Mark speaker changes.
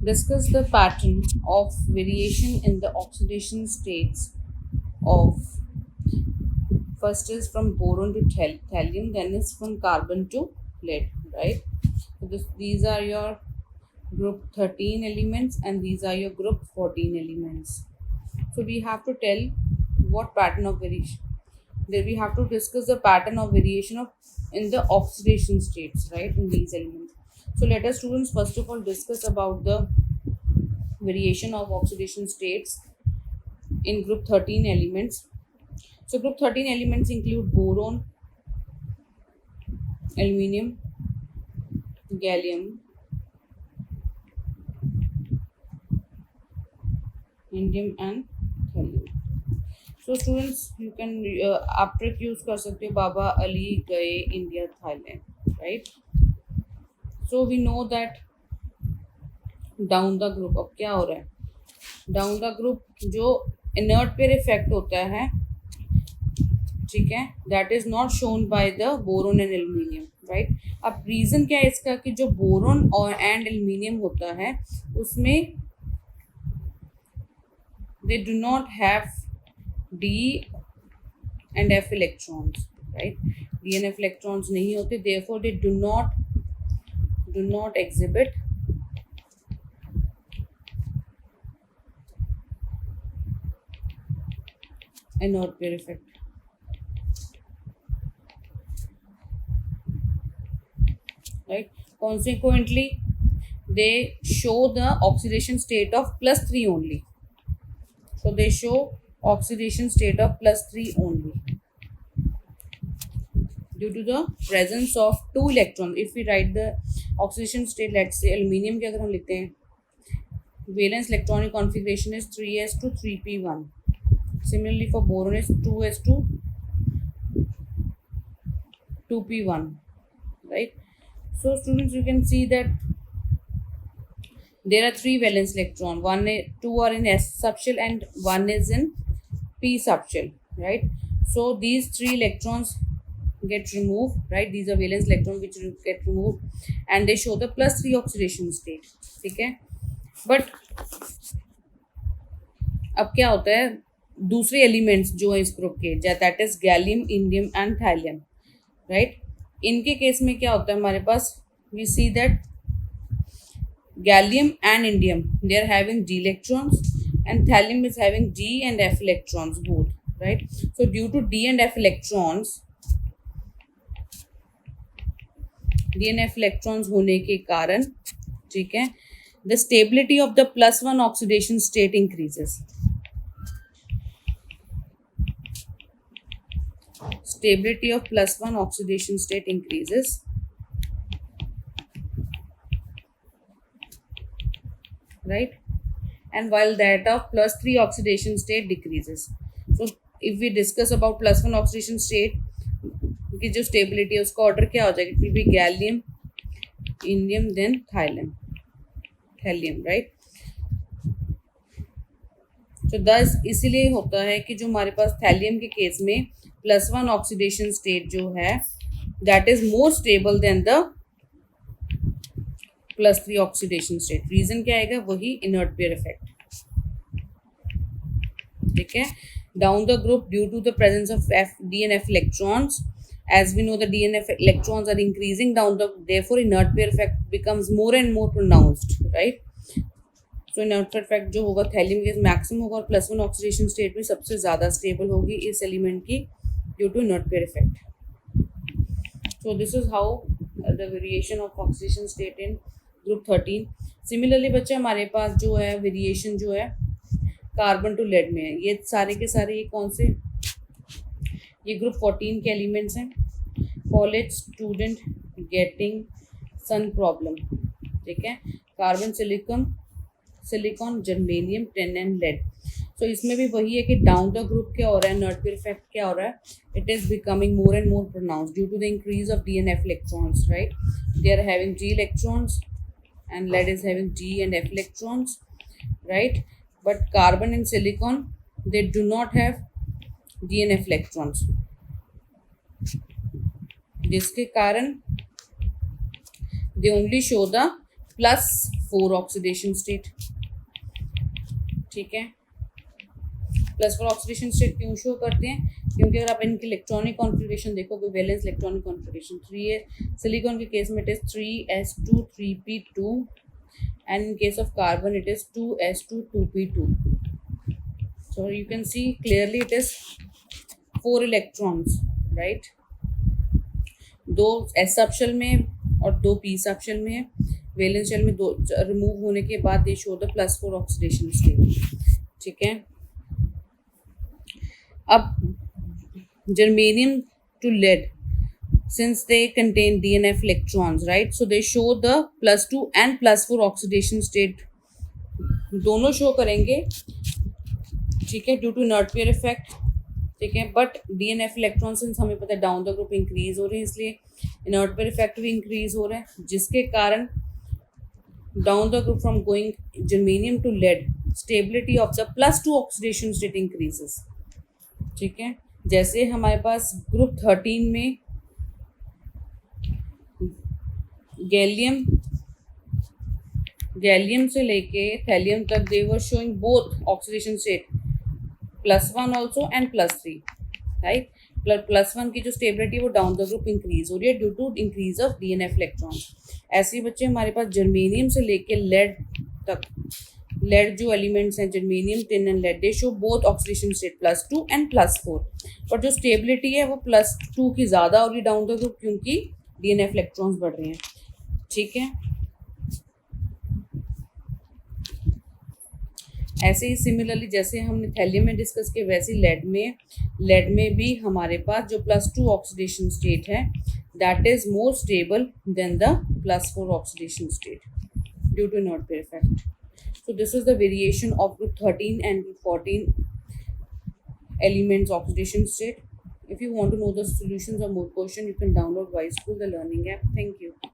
Speaker 1: Discuss the pattern of variation in the oxidation states of, first is from boron to thallium, then is from carbon to lead, right? So these are your group 13 elements and these are your group 14 elements. So we have to tell what pattern of variation. Then we have to discuss the pattern of variation of in the oxidation states, right, in these elements. So let us students first of all discuss about the variation of oxidation states in group 13 elements. So group 13 elements include boron, aluminium, gallium, indium and thallium. So students, you can आप trick use कर सकते हो बाबा अली गए India Thailand, right? So we know that down the group, अब क्या हो रहा है डाउन द ग्रुप, जो इनर्ट पेयर इफेक्ट होता है, ठीक है, that is not shown by the boron and aluminium, right? अब रीजन क्या है इसका कि जो बोरोन और एंड एल्यूमिनियम होता है उसमें they do not have D and F electrons, right? D and F electrons नहीं होते, therefore they do not exhibit inert pair effect, right? Consequently, they show the oxidation state of +3 only. So they show oxidation state of +3 only due to the presence of 2 electrons. If we write the oxidation state, let's say aluminium के अगर हम लिखते हैं, valence electronic configuration is 3s2 3p1. Similarly for boron is 2s2 2p1, right? So students, you can see that there are 3 valence electron, 2 are in s subshell and 1 is in p subshell, right? So these 3 electrons get removed, right? These are valence electrons which get removed and they show the +3 oxidation state, ठीक है? But अब क्या होता है, दूसरे elements जो है इस ग्रुप के, that is gallium, indium and thallium, right? इनके केस में क्या होता है, हमारे पास we see that gallium and indium, they are having d electrons and thallium is having d and f electrons both, right? So due to d and f electrons होने के कारण, ठीक है, the stability of the +1 oxidation state increases. Stability of +1 oxidation state increases, right? And while that of +3 oxidation state decreases. So if we discuss about +1 oxidation state की जो stability है उसका order क्या हो जाएगा, it will be gallium, indium, then thallium, right? तो दस इसीलिए होता है कि जो हमारे पास थैलियम के केस में +1 ऑक्सीडेशन स्टेट जो है that is more stable than the +3 oxidation state. Reason क्या आएगा, वही इनर्ट पेयर इफेक्ट, ठीक है? Down the group due to the presence of D and F electrons, as we know the D and F electrons are increasing down the, therefore inert pair effect becomes more and more pronounced, right? So inert pair effect जो होगा thallium के maximum होगा और +1 oxidation state भी सबसे ज़्यादा stable होगी इस एलिमेंट की due to inert pair effect. So this is how the variation of oxidation state in group 13. Similarly बच्चे हमारे पास जो है वेरिएशन जो है कार्बन टू लेड में है. ये सारे के सारे ये कौन से, ये ग्रुप 14 के एलिमेंट्स हैं. College student getting sun problem, ठीक है, carbon, silicon, germanium, tin and lead. तो इसमें भी वही है कि डाउन द ग्रुप क्या हो रहा है, इनर्ट पेयर इफेक्ट क्या हो रहा है, it is becoming more and more pronounced due to the increase of D and F electrons, right? They are having G electrons and lead is having G and F electrons, right? But carbon and silicon, they do not have D and F electrons, जिसके कारण they only show the +4 oxidation state. ठीक है, +4 oxidation state क्यों show करते हैं? क्योंकि अगर आप इनकी इलेक्ट्रॉनिक कॉन्फ़िगरेशन देखोगे, वैलेंस इलेक्ट्रॉनिक कॉन्फ़िगरेशन 3 है। सिलिकॉन के केस में it is 3s2 3p2 and in case of carbon it is 2s2 2p2. So you can see clearly it is 4 electrons, right? 2 s subshell में और 2 p subshell में है। Valence shell में 2 remove होने के बाद दे शो द +4 ऑक्सीडेशन स्टेट। ठीक है, अब germanium to lead, since they contain DNF electrons, right? So they show the +2 and +4 oxidation state, दोनों शो करेंगे। ठीक है, due to inert pair effect. ठीक है, बट DNF इलेक्ट्रॉन सिंस हमें पता है डाउन द ग्रुप इंक्रीज हो रहे हैं, इसलिए इनर्ट पेयर इफेक्ट भी इंक्रीज हो रहा है, जिसके कारण down the group from going germanium to lead, stability of the +2 oxidation state increases. ठीक है, जैसे हमारे पास ग्रुप 13 में गैलियम से लेके थैलियम तक they were showing both oxidation state +1 also and +3, right? +1 की जो स्टेबिलिटी है वो डाउन द ग्रुप इंक्रीज हो रही है due to increase of DNF electrons. ऐसे ही बच्चे हमारे पास जर्मेनियम से लेके लेड तक, लेड जो एलिमेंट्स हैं germanium, tin and lead, they show both oxidation state +2 and +4, पर जो स्टेबिलिटी है वो +2 की ज़्यादा हो रही डाउन द ग्रुप, क्योंकि DNF इलेक्ट्रॉन्स बढ़ रहे हैं। ठीक है, ऐसे ही सिमिलरली जैसे हमने थैलियम में डिस्कस किया, वैसे लेड में भी हमारे पास जो +2 ऑक्सीडेशन स्टेट है that is more stable than the +4 oxidation state due to inert pair effect. So this is the variation of group 13 and group 14 elements oxidation state. If you want to know the solutions or more question, you can download Wise School, the learning app. Thank you.